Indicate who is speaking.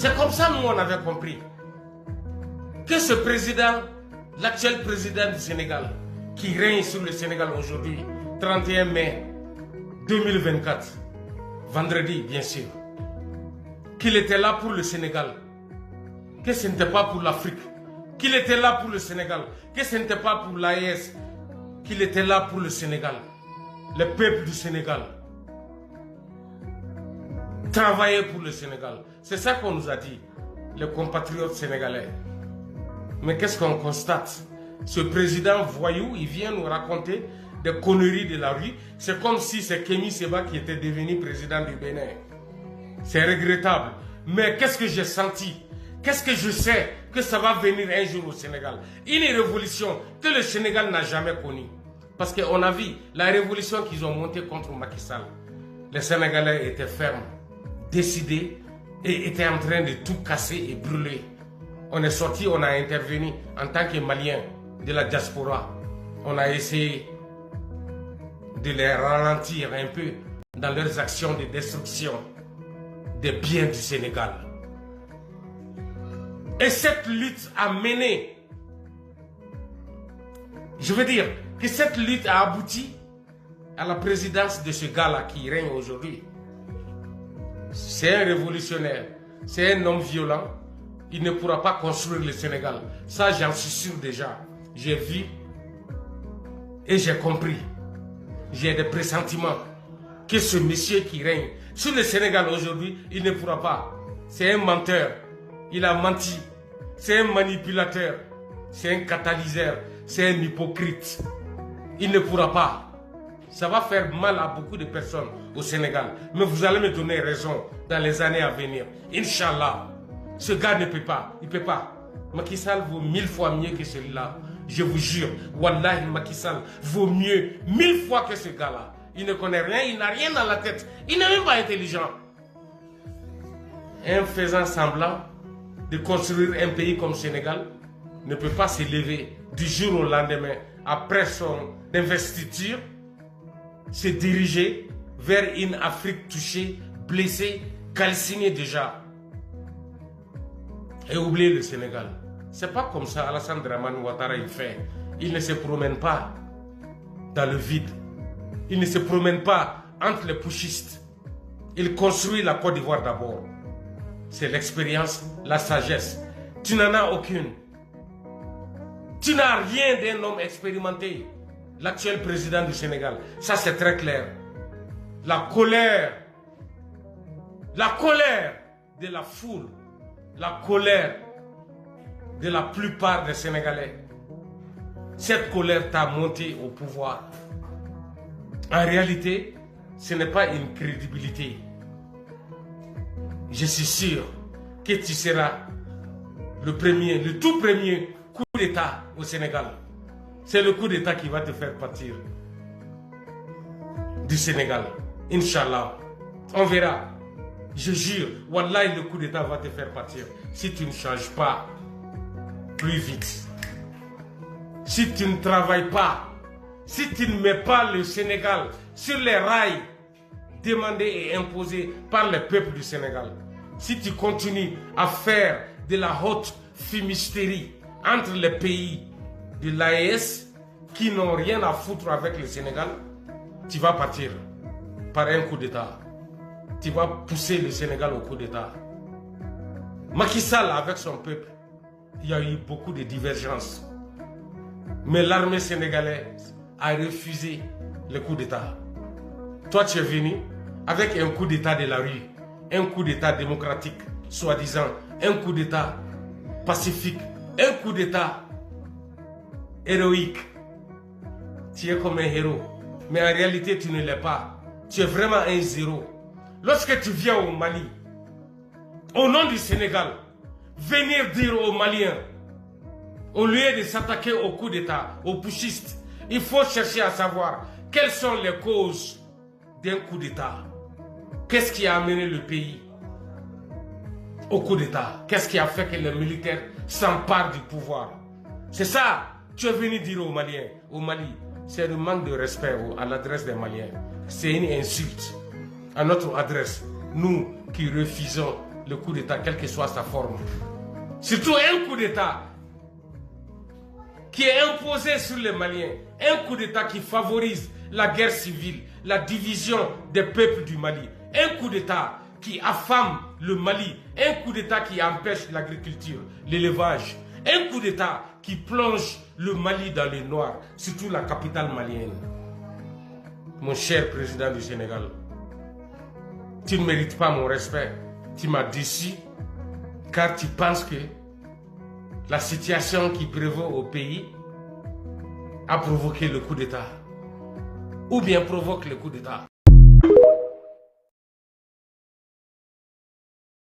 Speaker 1: C'est comme ça, nous, on avait compris que ce président, l'actuel président du Sénégal, qui règne sur le Sénégal aujourd'hui, 31 mai 2024, vendredi, bien sûr, qu'il était là pour le Sénégal, que ce n'était pas pour l'Afrique, qu'il était là pour le Sénégal, que ce n'était pas pour l'AES, qu'il était là pour le Sénégal, le peuple du Sénégal. Travailler pour le Sénégal. C'est ça qu'on nous a dit, les compatriotes sénégalais. Mais qu'est-ce qu'on constate? Ce président voyou, il vient nous raconter des conneries de la rue. C'est comme si c'est Kémy Séba qui était devenu président du Bénin. C'est regrettable. Mais qu'est-ce que j'ai senti? Qu'est-ce que je sais que ça va venir un jour au Sénégal? Une révolution que le Sénégal n'a jamais connue. Parce qu'on a vu la révolution qu'ils ont montée contre Macky Sall. Les Sénégalais étaient fermes, décidés et étaient en train de tout casser et brûler. On est sorti, on a intervenu en tant que Maliens de la diaspora. On a essayé de les ralentir un peu dans leurs actions de destruction des biens du Sénégal. Et cette lutte a mené, je veux dire que cette lutte a abouti à la présidence de ce gars-là qui règne aujourd'hui. C'est un révolutionnaire, c'est un homme violent. Il ne pourra pas construire le Sénégal. Ça, j'en suis sûr déjà. J'ai vu et j'ai compris. J'ai des pressentiments que ce monsieur qui règne sur le Sénégal aujourd'hui, il ne pourra pas. C'est un menteur. Il a menti. C'est un manipulateur. C'est un catalyseur. C'est un hypocrite. Il ne pourra pas. Ça va faire mal à beaucoup de personnes au Sénégal. Mais vous allez me donner raison dans les années à venir. Inch'Allah. Ce gars ne peut pas. Il ne peut pas. Macky Sall vaut 1000 fois mieux que celui-là. Je vous jure. Wallahi, Macky Sall vaut mieux 1000 fois que ce gars-là. Il ne connaît rien. Il n'a rien dans la tête. Il n'est même pas intelligent. Un faisant semblant de construire un pays comme le Sénégal ne peut pas se lever du jour au lendemain après son investiture, se diriger vers une Afrique touchée, blessée, calcinée déjà. Et oublier le Sénégal. C'est pas comme ça Alassane Dramane Ouattara il fait. Il ne se promène pas dans le vide. Il ne se promène pas entre les putschistes. Il construit la Côte d'Ivoire d'abord. C'est l'expérience, la sagesse. Tu n'en as aucune. Tu n'as rien d'un homme expérimenté. L'actuel président du Sénégal. Ça c'est très clair. La colère de la foule. La colère de la plupart des Sénégalais. Cette colère t'a monté au pouvoir. En réalité, ce n'est pas une crédibilité. Je suis sûr que tu seras le tout premier coup d'État au Sénégal. C'est le coup d'État qui va te faire partir du Sénégal. Inch'Allah. On verra. Je jure, Wallahi, le coup d'État va te faire partir si tu ne changes pas plus vite. Si tu ne travailles pas, si tu ne mets pas le Sénégal sur les rails demandés et imposés par le peuple du Sénégal, si tu continues à faire de la haute fumisterie entre les pays de l'AES qui n'ont rien à foutre avec le Sénégal, tu vas partir par un coup d'État. Tu vas pousser le Sénégal au coup d'État. Macky Sall avec son peuple, il y a eu beaucoup de divergences. Mais l'armée sénégalaise a refusé le coup d'État. Toi, tu es venu avec un coup d'État de la rue, un coup d'État démocratique, soi-disant, un coup d'État pacifique, un coup d'État héroïque. Tu es comme un héros, mais en réalité, tu ne l'es pas. Tu es vraiment un zéro. Lorsque tu viens au Mali, au nom du Sénégal, venir dire aux Maliens, au lieu de s'attaquer au coup d'État, aux putschistes, il faut chercher à savoir quelles sont les causes d'un coup d'État. Qu'est-ce qui a amené le pays au coup d'État? Qu'est-ce qui a fait que les militaires s'emparent du pouvoir? C'est ça, tu es venu dire aux Maliens, au Mali. C'est le manque de respect à l'adresse des Maliens. C'est une insulte à notre adresse. Nous qui refusons le coup d'État, quelle que soit sa forme. Surtout un coup d'État qui est imposé sur les Maliens. Un coup d'État qui favorise la guerre civile, la division des peuples du Mali. Un coup d'État qui affame le Mali. Un coup d'État qui empêche l'agriculture, l'élevage. Un coup d'État qui plonge le Mali dans le noir, surtout la capitale malienne. Mon cher président du Sénégal, tu ne mérites pas mon respect. Tu m'as déçu car tu penses que la situation qui prévaut au pays a provoqué le coup d'État ou bien provoque le coup d'État.